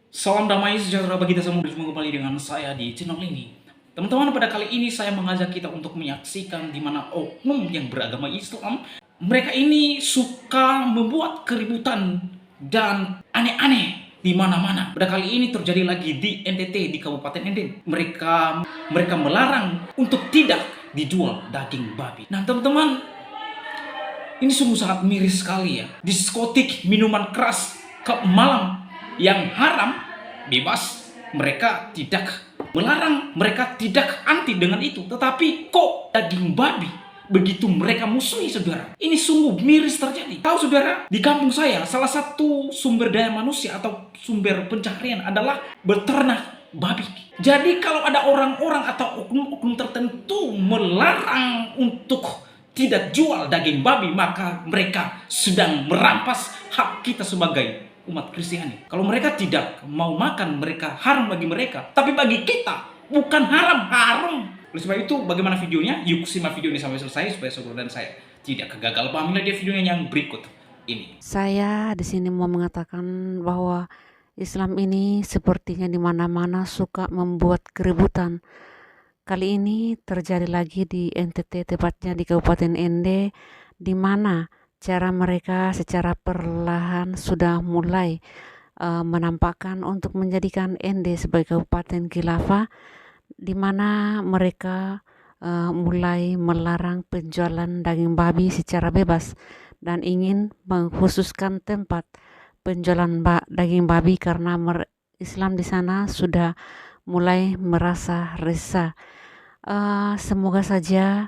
Salam damai sejahtera bagi kita semua. Berjumpa kembali dengan saya di channel ini. Teman-teman, pada kali ini saya mengajak kita untuk menyaksikan di mana oknum yang beragama Islam, mereka ini suka membuat keributan dan aneh-aneh di mana-mana. Pada kali ini terjadi lagi di NTT, di Kabupaten Nden. Mereka melarang untuk tidak dijual daging babi. Nah, teman-teman, ini sungguh sangat miris sekali ya. Diskotik, minuman keras ke malam yang haram, bebas. Mereka tidak melarang, mereka tidak anti dengan itu. Tetapi kok daging babi begitu mereka musuhi, saudara. Ini sungguh miris terjadi. Tahu saudara, di kampung saya salah satu sumber daya manusia atau sumber pencaharian adalah beternak babi. Jadi kalau ada orang-orang atau oknum-oknum tertentu melarang untuk tidak jual daging babi, maka mereka sedang merampas hak kita sebagai umat Kristiani. Kalau mereka tidak mau makan, mereka haram bagi mereka. Tapi bagi kita bukan haram, haram. Oleh sebab itu, bagaimana videonya? Yuk simak video ini sampai selesai supaya saudara dan saya tidak kegagal paham. Dia videonya yang berikut ini. Saya di sini mau mengatakan bahwa Islam ini sepertinya di mana-mana suka membuat keributan. Kali ini terjadi lagi di NTT, tepatnya di Kabupaten Ende, di mana cara mereka secara perlahan sudah mulai menampakkan untuk menjadikan Ende sebagai kabupaten khilafah, di mana mereka mulai melarang penjualan daging babi secara bebas dan ingin mengkhususkan tempat penjualan daging babi karena Islam di sana sudah mulai merasa resah. Semoga saja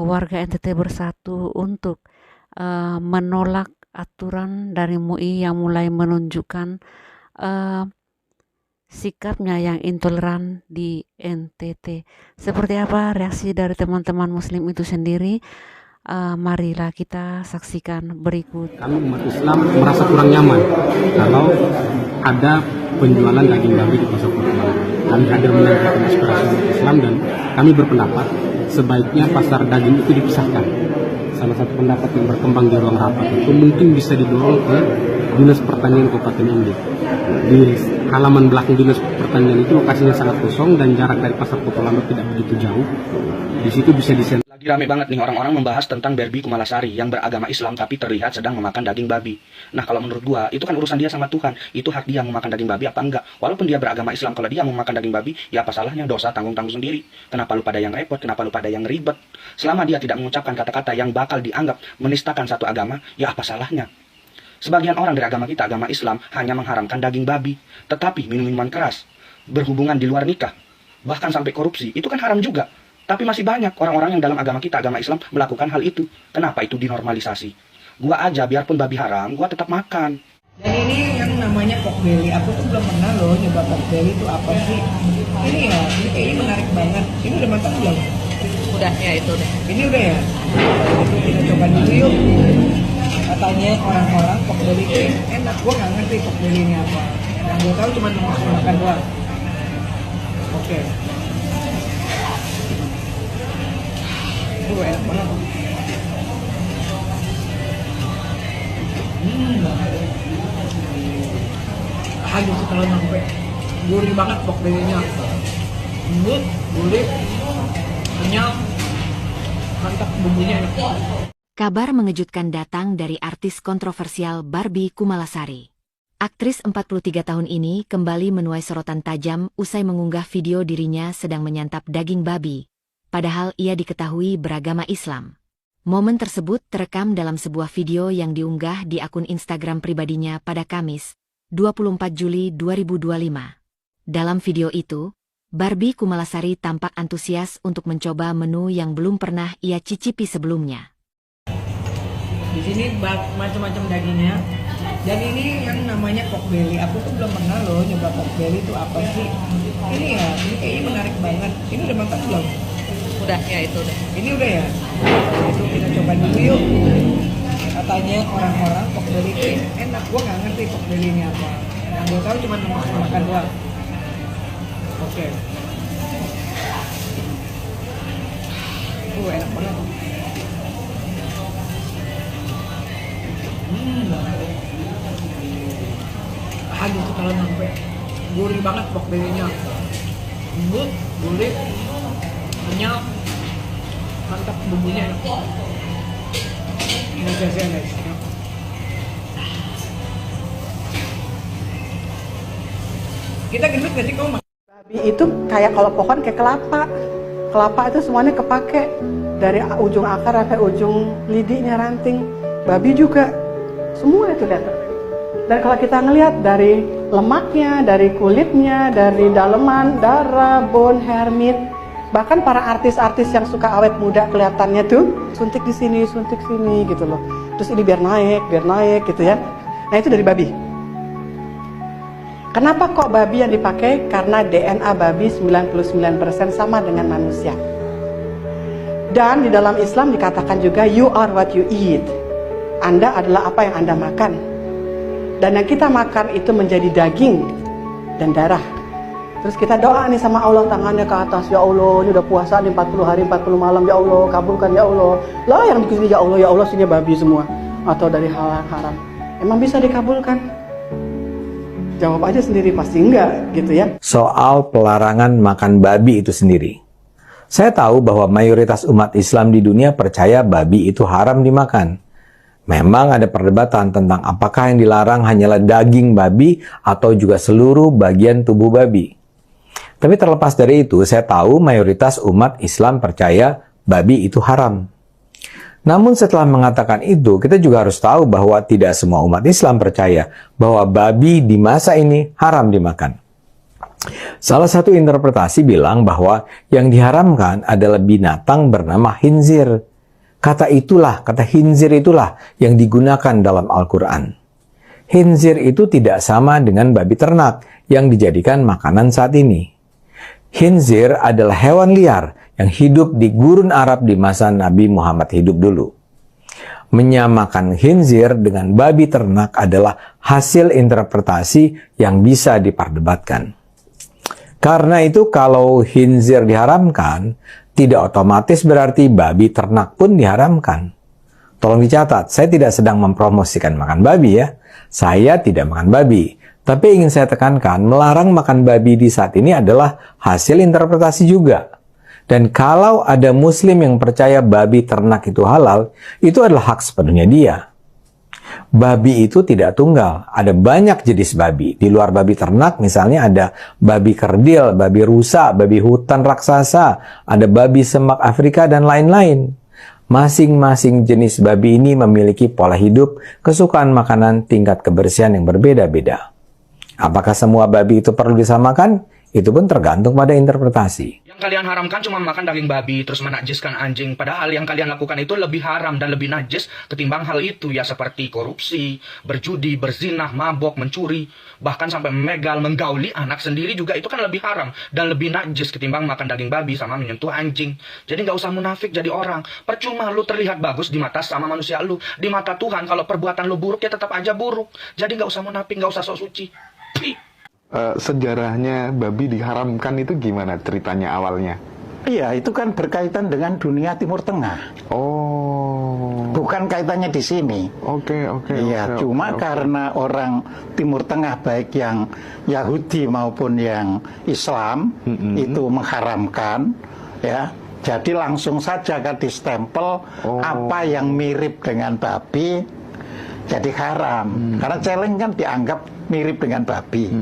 warga NTT bersatu untuk menolak aturan dari MUI yang mulai menunjukkan sikapnya yang intoleran di NTT. Seperti apa reaksi dari teman-teman muslim itu sendiri? Marilah kita saksikan berikut. Kami umat Islam merasa kurang nyaman kalau ada penjualan daging babi di pasar Potongan. Kami hadir menyampaikan aspirasi umat Islam dan kami berpendapat sebaiknya pasar daging itu dipisahkan. Salah satu pendapat yang berkembang di ruang rapat itu mungkin bisa didorong ke Dinas Pertanian Kabupaten Ende. Di halaman belakang Dinas Pertanian itu lokasinya sangat kosong dan jarak dari pasar Potongan tidak begitu jauh. Di situ bisa disentuh. Lagi rame banget nih orang-orang membahas tentang Barbie Kumalasari yang beragama Islam tapi terlihat sedang memakan daging babi. Nah, kalau menurut gua itu kan urusan dia sama Tuhan. Itu hak dia mau makan daging babi apa enggak. Walaupun dia beragama Islam, kalau dia mau makan daging babi, ya apa salahnya, dosa tanggung-tanggung sendiri. Kenapa lu pada yang repot? Kenapa lu pada yang ribet? Selama dia tidak mengucapkan kata-kata yang bakal dianggap menistakan satu agama, ya apa salahnya? Sebagian orang dari agama kita, agama Islam, hanya mengharamkan daging babi. Tetapi minum-minuman keras, berhubungan di luar nikah, bahkan sampai korupsi, itu kan haram juga. Tapi masih banyak orang-orang yang dalam agama kita, agama Islam, melakukan hal itu. Kenapa itu dinormalisasi? Gua aja, biarpun babi haram, gua tetap makan. Dan ini yang namanya pork belly. Aku tuh belum pernah loh nyoba pork belly itu apa sih. Ini ya, ini kayaknya menarik banget. Ini udah matang belum? Udah ya, itu udah. Ini udah ya? Itu kita coba dulu yuk. Katanya orang-orang pork belly itu enak. Gua nggak ngerti pork belly ini apa. Yang gue tahu cuma makan doang. Oke. Enak banget. Aduh, setelah sampai gurih banget pork belly-nya. Lembut, gurih, kenyal, mantap, bumbunya enak. Kabar mengejutkan datang dari artis kontroversial Barbie Kumalasari. Aktris 43 tahun ini kembali menuai sorotan tajam usai mengunggah video dirinya sedang menyantap daging babi. Padahal ia diketahui beragama Islam. Momen tersebut terekam dalam sebuah video yang diunggah di akun Instagram pribadinya pada Kamis, 24 Juli 2025. Dalam video itu, Barbie Kumalasari tampak antusias untuk mencoba menu yang belum pernah ia cicipi sebelumnya. Di sini macam-macam dagingnya. Dan ini yang namanya pork belly. Aku tuh belum pernah loh nyoba pork belly itu apa sih. Ini ya, ini kayaknya menarik banget. Ini udah matang belum? Udah ya, itu udah. Ini udah ya? Itu kita coba dulu yuk. Katanya orang-orang pork belly itu enak. Gua nggak ngerti pork belly ini apa. Yang gue tahu cuma makan doang. Oke. Enak banget. Aduh, kalau sampai gurih banget pork belly-nya. Lembut, gurih, kenyal, mantap bumbunya. Ini biasanya guys. Kita gendut gak sih kamu? Babi itu kayak kalau pohon kayak kelapa. Kelapa itu semuanya kepake dari ujung akar sampai ujung lidinya ranting. Babi juga semua itu lihat. Dan kalau kita ngelihat dari lemaknya, dari kulitnya, dari daleman, darah, bone, hair, meat, bahkan para artis-artis yang suka awet muda kelihatannya tuh suntik di sini, suntik sini gitu loh. Terus ini biar naik gitu ya. Nah itu dari babi. Kenapa kok babi yang dipakai? Karena DNA babi 99% sama dengan manusia. Dan di dalam Islam dikatakan juga you are what you eat. Anda adalah apa yang Anda makan. Dan yang kita makan itu menjadi daging dan darah. Terus kita doa nih sama Allah, tangannya ke atas, ya Allah, ini udah puasa nih 40 hari 40 malam, ya Allah, kabulkan ya Allah. Lah yang dikasih ya Allah sini babi semua atau dari hal haram. Emang bisa dikabulkan? Jawab aja sendiri, pasti enggak gitu ya. Soal pelarangan makan babi itu sendiri. Saya tahu bahwa mayoritas umat Islam di dunia percaya babi itu haram dimakan. Memang ada perdebatan tentang apakah yang dilarang hanyalah daging babi atau juga seluruh bagian tubuh babi. Tapi terlepas dari itu, saya tahu mayoritas umat Islam percaya babi itu haram. Namun setelah mengatakan itu, kita juga harus tahu bahwa tidak semua umat Islam percaya bahwa babi di masa ini haram dimakan. Salah satu interpretasi bilang bahwa yang diharamkan adalah binatang bernama khinzir. Kata khinzir itulah yang digunakan dalam Al-Quran. Khinzir itu tidak sama dengan babi ternak yang dijadikan makanan saat ini. Khinzir adalah hewan liar yang hidup di gurun Arab di masa Nabi Muhammad hidup dulu. Menyamakan khinzir dengan babi ternak adalah hasil interpretasi yang bisa diperdebatkan. Karena itu kalau khinzir diharamkan, tidak otomatis berarti babi ternak pun diharamkan. Tolong dicatat, saya tidak sedang mempromosikan makan babi ya. Saya tidak makan babi. Tapi ingin saya tekankan, melarang makan babi di saat ini adalah hasil interpretasi juga. Dan kalau ada muslim yang percaya babi ternak itu halal, itu adalah hak sepenuhnya dia. Babi itu tidak tunggal, ada banyak jenis babi. Di luar babi ternak misalnya ada babi kerdil, babi rusa, babi hutan raksasa, ada babi semak Afrika dan lain-lain. Masing-masing jenis babi ini memiliki pola hidup, kesukaan makanan, tingkat kebersihan yang berbeda-beda. Apakah semua babi itu perlu disamakan? Itu pun tergantung pada interpretasi. Yang kalian haramkan cuma makan daging babi, terus menajiskan anjing. Padahal yang kalian lakukan itu lebih haram dan lebih najis ketimbang hal itu. Ya seperti korupsi, berjudi, berzinah, mabok, mencuri. Bahkan sampai memegal, menggauli anak sendiri juga itu kan lebih haram. Dan lebih najis ketimbang makan daging babi sama menyentuh anjing. Jadi nggak usah munafik jadi orang. Percuma lu terlihat bagus di mata sama manusia lu. Di mata Tuhan kalau perbuatan lu buruk ya tetap aja buruk. Jadi nggak usah munafik, nggak usah sok suci. Sejarahnya babi diharamkan itu gimana ceritanya awalnya? Iya, itu kan berkaitan dengan dunia Timur Tengah. Oh. Bukan kaitannya di sini. Oke. Iya, cuma karena orang Timur Tengah baik yang Yahudi maupun yang Islam itu mengharamkan, ya. Jadi langsung saja kan distempel apa yang mirip dengan babi jadi haram. Karena celeng kan dianggap mirip dengan babi.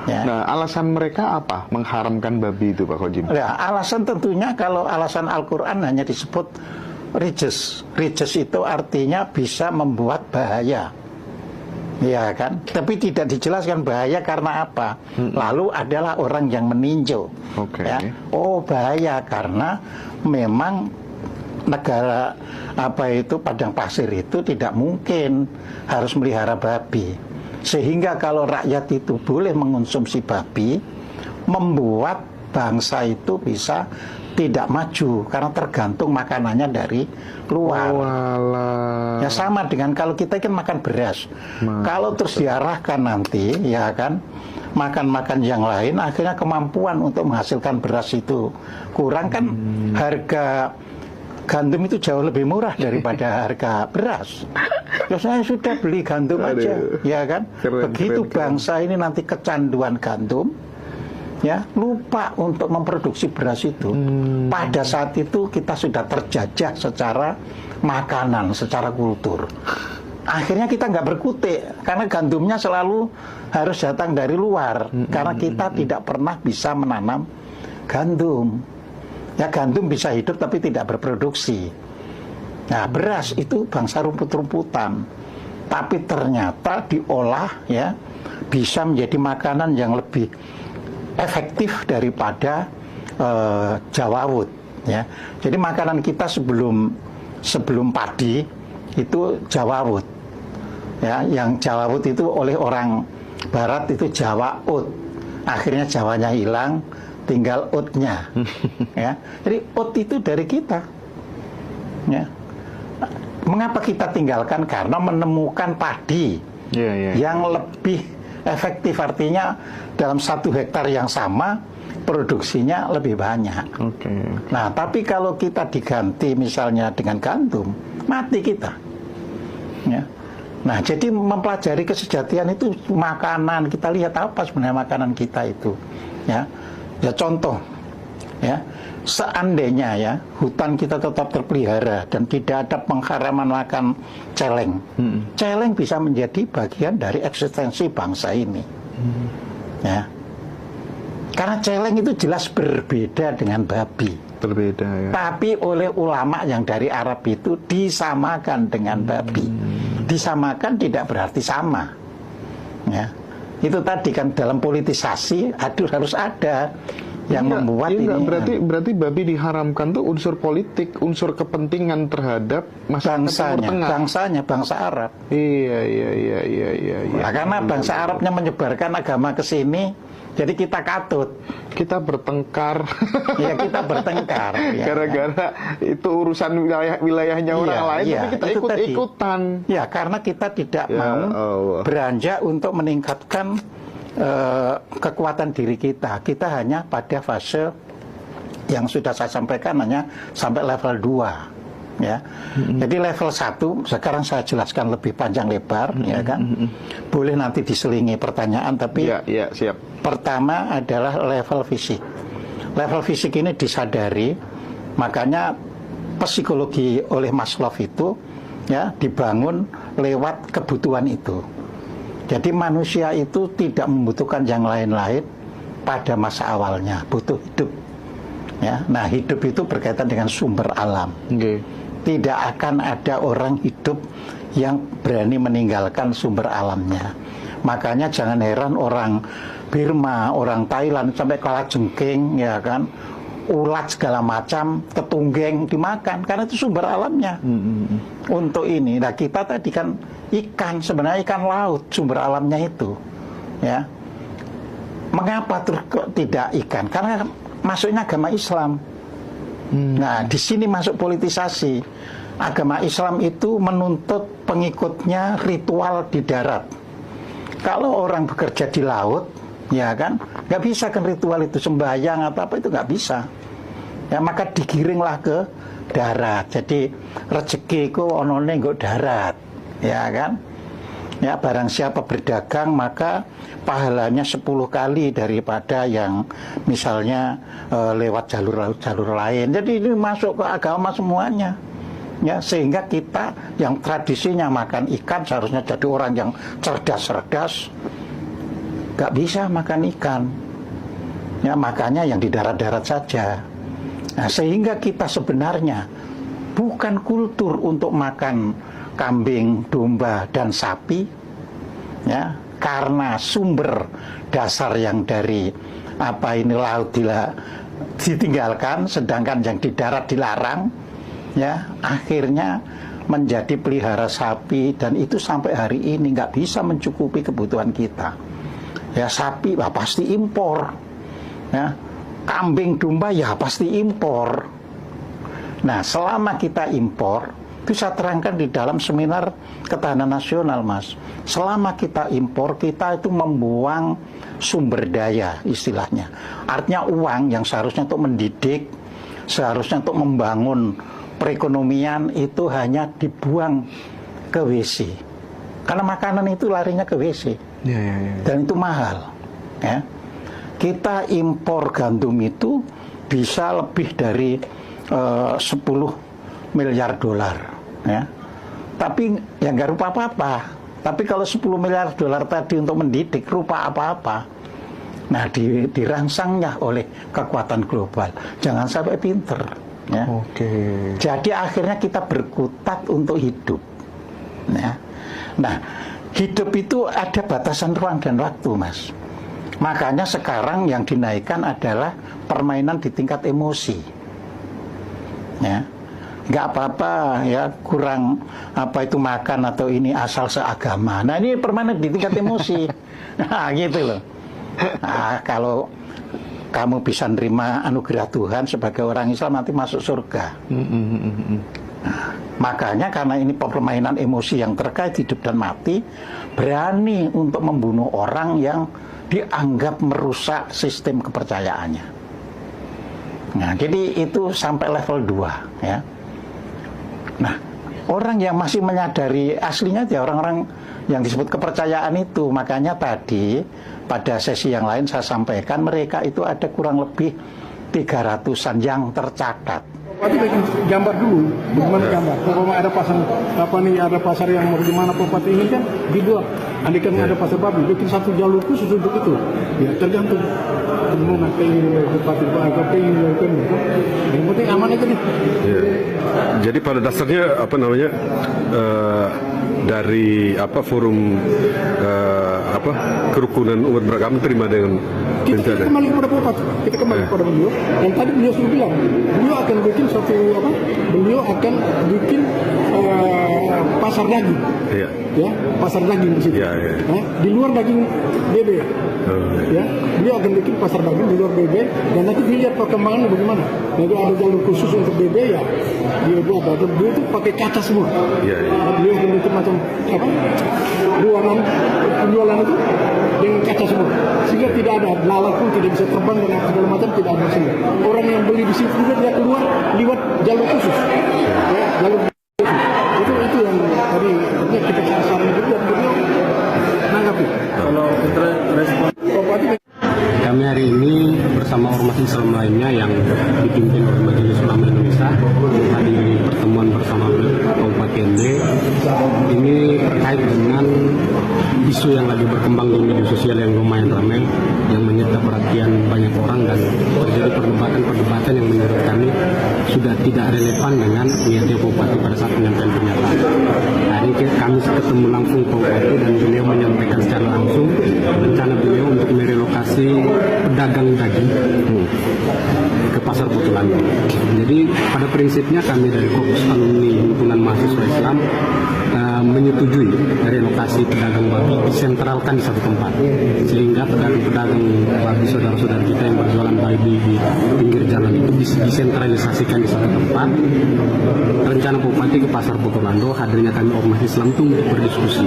Ya. Nah, alasan mereka apa mengharamkan babi itu, Pak Khojim? Ya, alasan tentunya kalau alasan Al-Quran hanya disebut rijis. Rijis itu artinya bisa membuat bahaya. Ya kan? Tapi tidak dijelaskan bahaya karena apa. Lalu adalah orang yang meninjau. Ya. Oh, bahaya karena memang negara padang pasir itu tidak mungkin harus melihara babi. Sehingga kalau rakyat itu boleh mengonsumsi babi, membuat bangsa itu bisa tidak maju karena tergantung makanannya dari luar. Ya sama dengan kalau kita kan makan beras. Kalau terus diarahkan nanti ya kan makan-makan yang lain, akhirnya kemampuan untuk menghasilkan beras itu kurang kan, harga gandum itu jauh lebih murah daripada harga beras. Ya saya sudah beli gandum aja, ya kan? Begitu bangsa ini nanti kecanduan gandum, ya lupa untuk memproduksi beras itu. Pada saat itu kita sudah terjajah secara makanan, secara kultur. Akhirnya kita nggak berkutik karena gandumnya selalu harus datang dari luar karena kita tidak pernah bisa menanam gandum. Ya gandum bisa hidup tapi tidak berproduksi. Nah beras itu bangsa rumput-rumputan, tapi ternyata diolah ya bisa menjadi makanan yang lebih efektif daripada jawawut. Ya, jadi makanan kita sebelum padi itu jawawut. Ya, yang jawawut itu oleh orang Barat itu Jawa ut. Akhirnya Jawanya hilang, tinggal utnya. Ya, jadi ut itu dari kita. Ya. Mengapa kita tinggalkan? Karena menemukan padi yang lebih efektif, artinya dalam 1 hektar yang sama produksinya lebih banyak. Nah, tapi kalau kita diganti misalnya dengan gandum, mati kita. Ya. Nah, jadi mempelajari kesejatian itu makanan, kita lihat apa sebenarnya makanan kita itu. Ya, ya contoh, ya seandainya ya hutan kita tetap terpelihara dan tidak ada pengharaman makan celeng, celeng bisa menjadi bagian dari eksistensi bangsa ini. Ya, karena celeng itu jelas berbeda dengan babi. Berbeda ya. Tapi oleh ulama yang dari Arab itu disamakan dengan babi. Disamakan tidak berarti sama. Ya, itu tadi kan dalam politisasi harus ada yang membuat ini. Berarti babi diharamkan tuh unsur politik, unsur kepentingan terhadap bangsanya, bangsa Arab. Iya. Nah, karena bangsa Arabnya menyebarkan agama ke sini, jadi kita katut. Kita bertengkar. Iya, kita bertengkar. Gara-gara itu urusan wilayahnya orang lain, tapi kita ikut-ikutan. Ya, karena kita tidak mau beranjak untuk meningkatkan kekuatan diri kita. Kita hanya pada fase yang sudah saya sampaikan hanya sampai level 2. Ya. Jadi level 1 sekarang saya jelaskan lebih panjang lebar, ya kan. Boleh nanti diselingi pertanyaan, tapi siap. Pertama adalah level fisik. Level fisik ini disadari, makanya psikologi oleh Maslow itu ya dibangun lewat kebutuhan itu. Jadi manusia itu tidak membutuhkan yang lain-lain pada masa awalnya, butuh hidup. Ya, nah hidup itu berkaitan dengan sumber alam. Tidak akan ada orang hidup yang berani meninggalkan sumber alamnya. Makanya jangan heran orang Burma, orang Thailand sampai kalajengking, ya kan, ulat segala macam, ketunggeng dimakan karena itu sumber alamnya. Untuk ini, nah kita tadi kan ikan, sebenarnya ikan laut sumber alamnya itu, ya. Mengapa terus kok tidak ikan? Karena masuknya agama Islam. Nah, di sini masuk politisasi. Agama Islam itu menuntut pengikutnya ritual di darat. Kalau orang bekerja di laut, ya kan, nggak bisa kan ritual itu, sembahyang atau apa itu nggak bisa. Ya maka digiringlah ke darat. Jadi rezekiku onone nggo darat, ya kan. Ya barang siapa berdagang maka pahalanya 10 kali daripada yang misalnya lewat jalur lain. Jadi ini masuk ke agama semuanya. Ya, sehingga kita yang tradisinya makan ikan seharusnya jadi orang yang cerdas, gak bisa makan ikan. Ya, makanya yang di darat-darat saja. Nah, sehingga kita sebenarnya bukan kultur untuk makan kambing, domba, dan sapi, ya, karena sumber dasar yang dari laut ditinggalkan, sedangkan yang di darat dilarang. Ya, akhirnya menjadi pelihara sapi dan itu sampai hari ini nggak bisa mencukupi kebutuhan kita. Ya sapi pasti impor, ya kambing domba ya pasti impor. Nah selama kita impor, itu saya terangkan di dalam seminar ketahanan nasional, Mas. Selama kita impor, kita itu membuang sumber daya istilahnya. Artinya uang yang seharusnya untuk mendidik, seharusnya untuk membangun perekonomian itu hanya dibuang ke WC. Karena makanan itu larinya ke WC. Dan itu mahal. Ya. Kita impor gandum itu bisa lebih dari 10 miliar dolar. Ya. Tapi ya nggak rupa apa-apa. Tapi kalau 10 miliar dolar tadi untuk mendidik rupa apa-apa. Nah, dirangsangnya oleh kekuatan global. Jangan sampai pinter. Ya. Jadi akhirnya kita berkutat untuk hidup. Ya. Nah, hidup itu ada batasan ruang dan waktu, Mas. Makanya sekarang yang dinaikkan adalah permainan di tingkat emosi. Ya. Nggak apa-apa ya, kurang apa itu makan atau ini asal seagama. Nah, ini permainan di tingkat emosi. Nah, gitu loh. Nah, kalau kamu bisa nerima anugerah Tuhan sebagai orang Islam nanti masuk surga. Nah, makanya karena ini permainan emosi yang terkait hidup dan mati, berani untuk membunuh orang yang dianggap merusak sistem kepercayaannya. Nah, jadi itu sampai level 2 ya. Nah, orang yang masih menyadari aslinya dia orang-orang yang disebut kepercayaan itu. Makanya tadi pada sesi yang lain saya sampaikan mereka itu ada kurang lebih 300-an yang tercatat. Tapi bikin gambar dulu, bagaimana gambar? Kalau ada pasar apa nih, ada pasar yang mau gimana Bupati ini kan dibuat. Andai kan ada pasar babi, bikin satu jalur khusus untuk itu. Ya tergantung gimana keinginan Bupati, apa keinginan kan. Yang penting aman aja nih. Ya. Jadi pada dasarnya apa namanya dari apa forum kerukunan umat beragama terima dengan kita kembali kepada Bupati, kita kembali kepada beliau. Yang tadi beliau sudah bilang, beliau akan bikin suatu apa? Beliau akan bikin pasar daging, ya pasar daging di situ. Di luar daging bebek, ya beliau akan bikin pasar daging di luar bebek dan nanti dilihat perkembangannya bagaimana. Nanti ada jalur khusus untuk bebek ya, dia buat dan beliau itu pakai kaca semua. Beliau akan bikin macam apa? Ruangan penjualan itu dengan kaca semua, sehingga tidak ada lalat pun tidak bisa terbang dan segala macam tidak ada sini. Orang yang beli di situ juga dia keluar lewat jalur khusus, ya, jalur khusus. Itu yang tadi kita saran juga dan beliau menanggapi. Kalau kita respon kami hari ini bersama ormas Islam lainnya yang dipimpin oleh Majelis Ulama Indonesia menghadiri pertemuan bersama Kabupaten D. Ini terkait dengan isu yang lagi berkembang di media sosial yang lumayan ramai, yang menyita perhatian banyak orang dan terjadi perdebatan yang menurut kami sudah tidak relevan dengan niatnya Bupati pada saat menyampaikan pernyataan. Hari ini kami ketemu langsung Bupati dan beliau menyampaikan secara langsung rencana beliau untuk merelokasi pedagang daging ke pasar Botolando. Jadi pada prinsipnya kami dari Korpus Alumni Himpunan Mahasiswa Islam menyetujui relokasi pedagang babi disentralkan di satu tempat, sehingga pedagang babi saudara-saudara kita yang berjualan babi di pinggir jalan itu disentralisasikan di satu tempat. Rencana Bupati ke pasar Botolando, hadirnya kami ormas Islam itu untuk berdiskusi.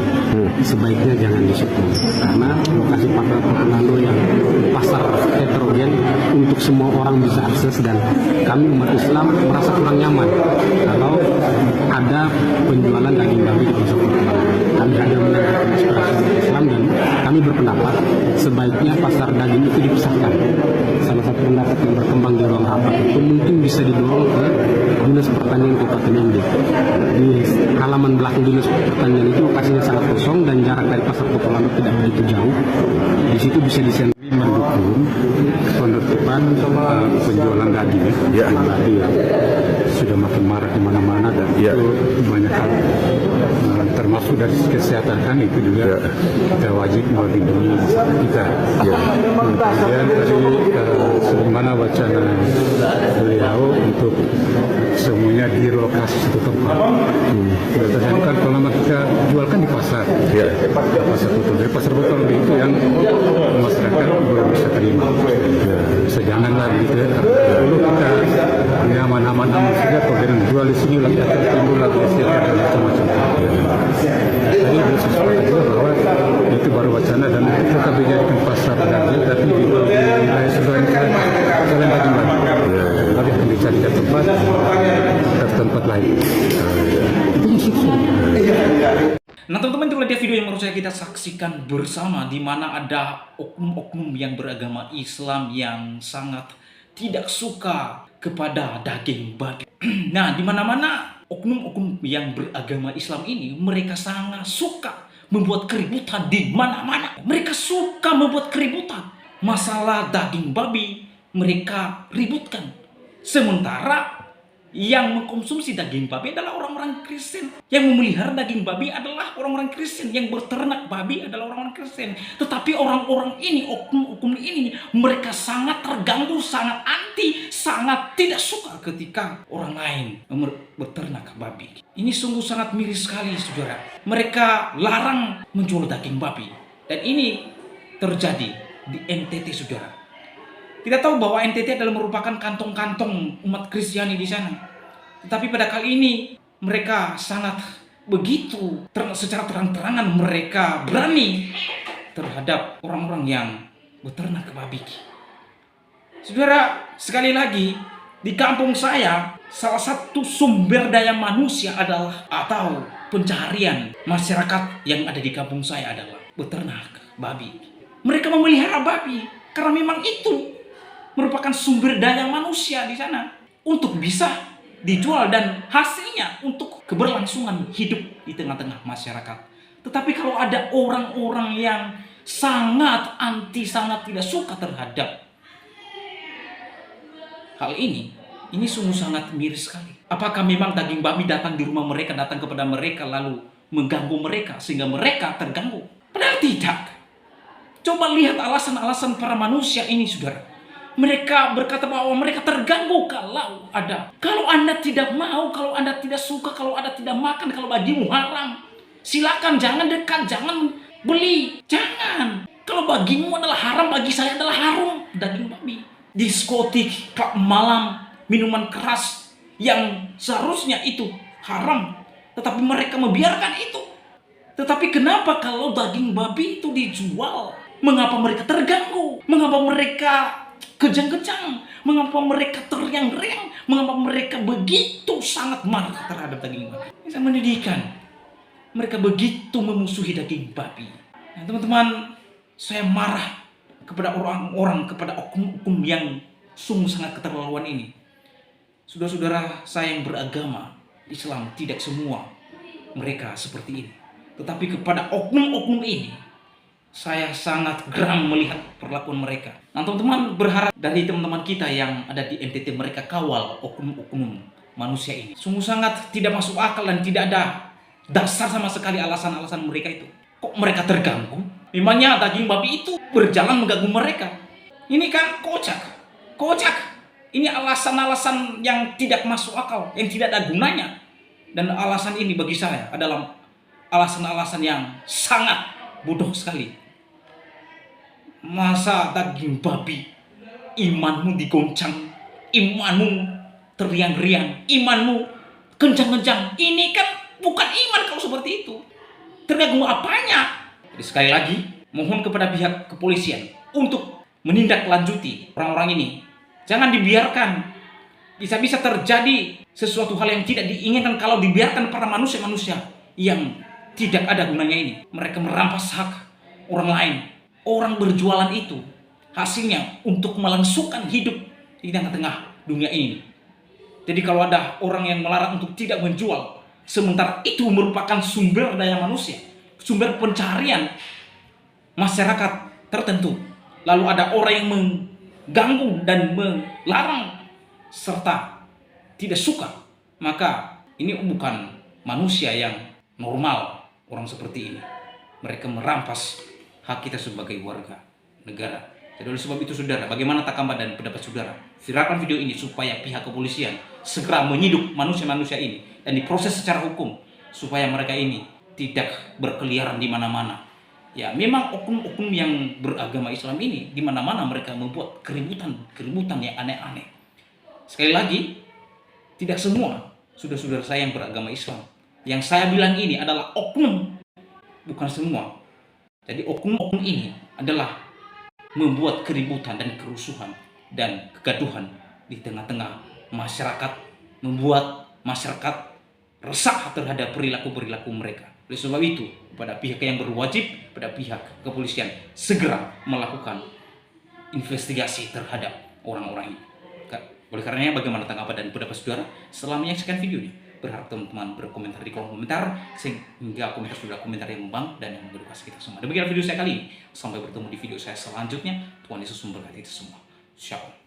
Sebaiknya jangan di situ, karena lokasi pasar Botolando yang pasar heterogen untuk semua orang bisa akses, dan kami umat Islam merasa kurang nyaman kalau ada penjualan daging babi di pasar Botolando. Kami hadir mendengarkan aspirasi Islam dan kami berpendapat sebaiknya pasar daging itu dipisahkan. Salah satu pendapat yang berkembang di ruang rapat itu mungkin bisa didorong ke Dinas Pertanian Kabupaten Nd. Di halaman belakang Dinas Pertanian itu lokasinya sangat kosong dan jarak dari pasar Botolando tidak begitu jauh. Di situ bisa mendukung penutupan penjualan daging babi yang sudah makin marak di mana-mana dan itu banyak hal termasuk dari kesehatan kan itu juga kita wajib melindungi kita. Kemudian tadi sebagaimana wacana beliau untuk semuanya di lokasi satu tempat. Biasanya kan kalau kita jualkan di pasar, pasar botol. Jadi pasar botol itu yang masyarakat belum bisa terima. Janganlah gitu ya. Dulu kita aman-aman saja, kemudian jual di sini lagi akan timbul lagi dan macam-macam. Jadi bersesuaian juga bahwa itu baru wacana dan tetap dijadikan pasar daging, tapi di wilayah sebagian kalian lagi tapi akan dicarikan tempat tempat lain. Nah teman-teman, itulah dia video yang baru saja kita saksikan bersama, di mana ada oknum-oknum yang beragama Islam yang sangat tidak suka kepada daging babi. Nah, di mana-mana oknum-oknum yang beragama Islam ini, mereka sangat suka membuat keributan di mana-mana. Mereka suka membuat keributan. Masalah daging babi mereka ributkan. Sementara yang mengkonsumsi daging babi adalah orang-orang Kristen. Yang memelihara daging babi adalah orang-orang Kristen. Yang berternak babi adalah orang-orang Kristen. Tetapi orang-orang ini, oknum-oknum ini, mereka sangat terganggu, sangat anti, sangat tidak suka ketika orang lain berternak babi. Ini sungguh sangat miris sekali, saudara. Mereka larang menjual daging babi. Dan ini terjadi di NTT, saudara. Kita tahu bahwa NTT adalah merupakan kantong-kantong umat Kristiani di sana. Tetapi pada kali ini mereka sangat begitu secara terang-terangan mereka berani terhadap orang-orang yang beternak babi. Saudara, sekali lagi di kampung saya, salah satu sumber daya manusia adalah atau pencaharian masyarakat yang ada di kampung saya adalah beternak babi. Mereka memelihara babi karena memang itu merupakan sumber daya manusia di sana untuk bisa dijual dan hasilnya untuk keberlangsungan hidup di tengah-tengah masyarakat. Tetapi kalau ada orang-orang yang sangat anti, sangat tidak suka terhadap hal ini sungguh sangat miris sekali. Apakah memang daging babi datang di rumah mereka, datang kepada mereka lalu mengganggu mereka sehingga mereka terganggu? Padahal tidak. Coba lihat alasan-alasan para manusia ini, saudara. Mereka berkata bahwa mereka terganggu kalau Anda tidak mau, kalau Anda tidak suka, kalau Anda tidak makan, kalau bagimu haram, silakan, jangan dekat, jangan beli, jangan. Kalau bagimu adalah haram, bagi saya adalah haram daging babi. Diskotik, klub malam, minuman keras yang seharusnya itu haram, tetapi mereka membiarkan itu. Tetapi kenapa kalau daging babi itu dijual? Mengapa mereka terganggu? Mengapa mereka kejang-kejang? Mengapa mereka teriang-riang? Mengapa mereka begitu sangat marah terhadap daging babi? Bisa menyedihkan. Mereka begitu memusuhi daging babi. Nah, teman-teman, saya marah kepada orang-orang, kepada oknum-oknum yang sungguh sangat keterlaluan ini. Saudara-saudara saya yang beragama Islam, tidak semua mereka seperti ini. Tetapi kepada oknum-oknum ini, saya sangat geram melihat perlakuan mereka. Nah, teman-teman berharap dari teman-teman kita yang ada di NTT, mereka kawal oknum-oknum manusia ini. Sungguh sangat tidak masuk akal dan tidak ada dasar sama sekali alasan-alasan mereka itu. Kok mereka terganggu? Memangnya daging babi itu berjalan mengganggu mereka? Ini kan kocak. Kocak. Ini alasan-alasan yang tidak masuk akal, yang tidak ada gunanya. Dan alasan ini bagi saya adalah alasan-alasan yang sangat bodoh sekali. Masa daging babi, imanmu digoncang, imanmu teriang-riang, imanmu kencang-kencang. Ini kan bukan iman kalau seperti itu. Terganggu apanya? Jadi sekali lagi, mohon kepada pihak kepolisian untuk menindaklanjuti orang-orang ini. Jangan dibiarkan. Bisa-bisa terjadi sesuatu hal yang tidak diinginkan kalau dibiarkan para manusia-manusia yang tidak ada gunanya ini. Mereka merampas hak orang lain. Orang berjualan itu hasilnya untuk melangsungkan hidup di tengah-tengah dunia ini. Jadi kalau ada orang yang melarang untuk tidak menjual, sementara itu merupakan sumber daya manusia, sumber pencaharian masyarakat tertentu, lalu ada orang yang mengganggu dan melarang serta tidak suka, maka ini bukan manusia yang normal. Orang seperti ini, mereka merampas hak kita sebagai warga negara. Jadi oleh sebab itu, saudara, bagaimana tanggapan dan pendapat saudara? Viralkan video ini supaya pihak kepolisian segera menyiduk manusia-manusia ini dan diproses secara hukum supaya mereka ini tidak berkeliaran di mana-mana. Ya, memang oknum-oknum yang beragama Islam ini di mana-mana mereka membuat keributan yang aneh-aneh. Sekali lagi, tidak semua saudara-saudara saya yang beragama Islam. Yang saya bilang ini adalah oknum, bukan semua. Jadi oknum-oknum ini adalah membuat keributan dan kerusuhan dan kegaduhan di tengah-tengah masyarakat, membuat masyarakat resah terhadap perilaku-perilaku mereka. Oleh sebab itu, pada pihak yang berwajib, pada pihak kepolisian, segera melakukan investigasi terhadap orang-orang ini. Oleh karenanya, bagaimana tanggapan dan pendapat saudara setelah menyaksikan video ini? Berharap teman-teman berkomentar di kolom komentar, sehingga komentar saudara komentar yang membangun dan yang mengedukasi kita semua. Demikian video saya kali ini. Sampai bertemu di video saya selanjutnya. Tuhan Yesus memberkati kita semua. Shalom.